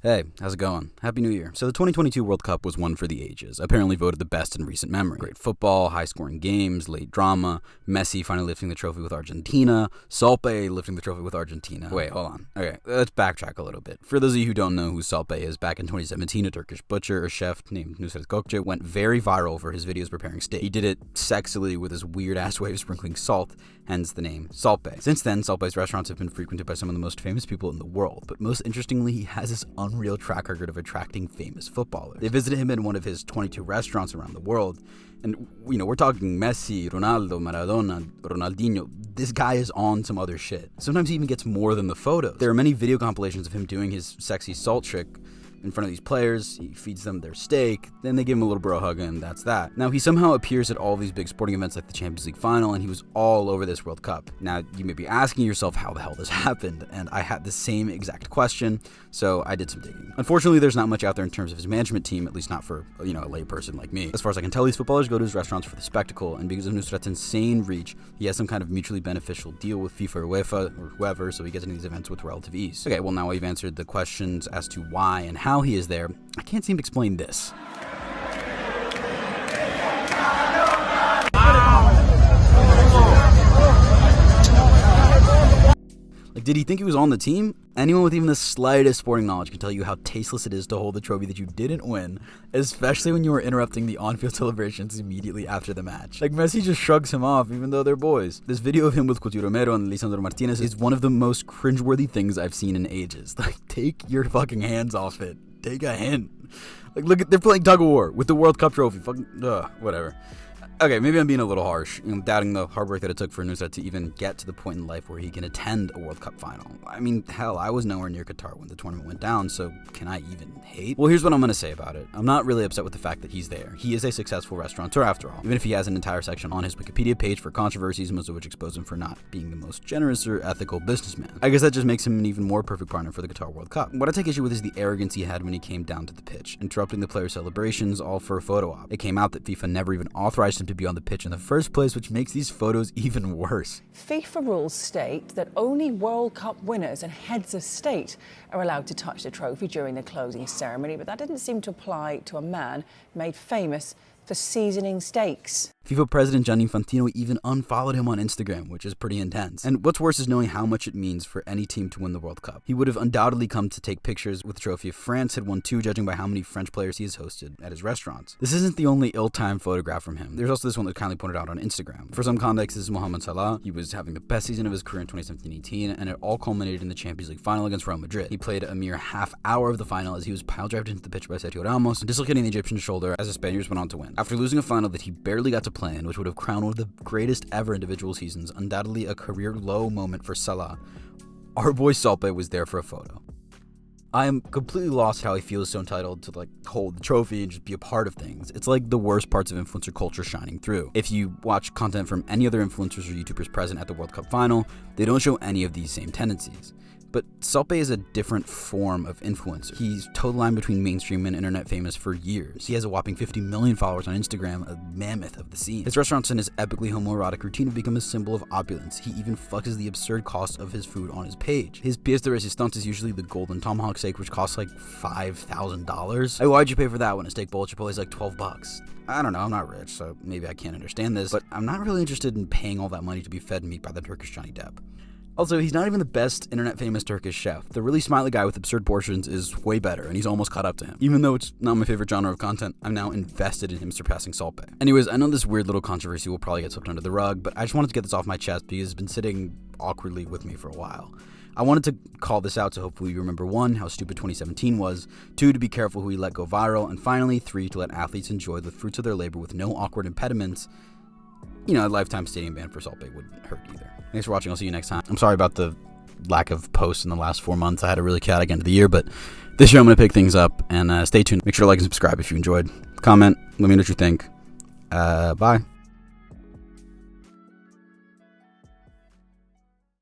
Hey, how's it going? Happy New Year. So the 2022 World Cup was one for the ages, apparently voted the best in recent memory. Great football, high-scoring games, late drama, Messi finally lifting the trophy with Argentina, Saltbae lifting the trophy with Argentina. Wait, hold on. Okay, let's backtrack a little bit. For those of you who don't know who Saltbae is, back in 2017, a Turkish butcher or chef named Nusret Gökçe went very viral for his videos preparing steak. He did it sexily with his weird-ass way of sprinkling salt, hence the name Saltbae. Since then, Saltbae's restaurants have been frequented by some of the most famous people in the world, but most interestingly, he has this unreal track record of attracting famous footballers. They visited him in one of his 22 restaurants around the world, and we're talking Messi, Ronaldo, Maradona, Ronaldinho. This guy is on some other shit. Sometimes he even gets more than the photos. There are many video compilations of him doing his sexy salt trick in front of these players. He feeds them their steak, then they give him a little bro hug, and that's that. Now, he somehow appears at all these big sporting events like the Champions League final, and he was all over this World Cup. Now, you may be asking yourself how the hell this happened, and I had the same exact question, so I did some digging. Unfortunately, there's not much out there in terms of his management team, at least not for, a layperson like me. As far as I can tell, these footballers go to his restaurants for the spectacle, and because of Nusret's insane reach, he has some kind of mutually beneficial deal with FIFA or UEFA or whoever, so he gets into these events with relative ease. Okay, well, now we've answered the questions as to why and how he is there. I can't seem to explain this. Did he think he was on the team? Anyone with even the slightest sporting knowledge can tell you how tasteless it is to hold the trophy that you didn't win, especially when you were interrupting the on-field celebrations immediately after the match. Messi just shrugs him off even though they're boys. This video of him with Coutinho Romero and Lisandro Martinez is one of the most cringeworthy things I've seen in ages. Take your fucking hands off it. Take a hint. Look, they're playing tug of war with the World Cup trophy. Whatever. Okay, maybe I'm being a little harsh, doubting the hard work that it took for Nusret to even get to the point in life where he can attend a World Cup final. I mean, hell, I was nowhere near Qatar when the tournament went down, so can I even hate? Well, here's what I'm going to say about it. I'm not really upset with the fact that he's there. He is a successful restaurateur after all, even if he has an entire section on his Wikipedia page for controversies, most of which expose him for not being the most generous or ethical businessman. I guess that just makes him an even more perfect partner for the Qatar World Cup. What I take issue with is the arrogance he had when he came down to the pitch, interrupting the players' celebrations all for a photo op. It came out that FIFA never even authorized him to be on the pitch in the first place, which makes these photos even worse. FIFA rules state that only World Cup winners and heads of state are allowed to touch the trophy during the closing ceremony, but that didn't seem to apply to a man made famous for seasoning steaks. FIFA President Gianni Infantino even unfollowed him on Instagram, which is pretty intense. And what's worse is knowing how much it means for any team to win the World Cup. He would have undoubtedly come to take pictures with the trophy if France had won too, judging by how many French players he has hosted at his restaurants. This isn't the only ill-timed photograph from him. There's also this one that kindly pointed out on Instagram. For some context, this is Mohamed Salah. He was having the best season of his career in 2017-18, and it all culminated in the Champions League final against Real Madrid. He played a mere half hour of the final as he was pile-drived into the pitch by Sergio Ramos, dislocating the Egyptian shoulder as the Spaniards went on to win. After losing a final that he barely got to play in, which would have crowned one of the greatest ever individual seasons, undoubtedly a career low moment for Salah, our boy Saltbae was there for a photo. I am completely lost how he feels so entitled to hold the trophy and just be a part of things. It's like the worst parts of influencer culture shining through. If you watch content from any other influencers or YouTubers present at the World Cup final, they don't show any of these same tendencies. But Saltbae is a different form of influencer. He's toe the line between mainstream and internet famous for years. He has a whopping 50 million followers on Instagram, a mammoth of the scene. His restaurants and his epically homoerotic routine have become a symbol of opulence. He even flexes the absurd cost of his food on his page. His pièce de résistance is usually the golden tomahawk steak, which costs $5,000. Hey, why'd you pay for that when a steak bowl at Chipotle is $12? I don't know, I'm not rich, so maybe I can't understand this, but I'm not really interested in paying all that money to be fed meat by the Turkish Johnny Depp. Also, he's not even the best internet-famous Turkish chef. The really smiley guy with absurd portions is way better, and he's almost caught up to him. Even though it's not my favorite genre of content, I'm now invested in him surpassing Saltbae. Anyways, I know this weird little controversy will probably get swept under the rug, but I just wanted to get this off my chest because it's been sitting awkwardly with me for a while. I wanted to call this out so hopefully you remember 1, how stupid 2017 was, 2, to be careful who we let go viral, and finally 3, to let athletes enjoy the fruits of their labor with no awkward impediments. A lifetime stadium ban for Saltbae wouldn't hurt either. Thanks for watching. I'll see you next time. I'm sorry about the lack of posts in the last 4 months. I had a really chaotic end of the year, but this year I'm going to pick things up, and stay tuned. Make sure to like and subscribe if you enjoyed. Comment. Let me know what you think. Bye.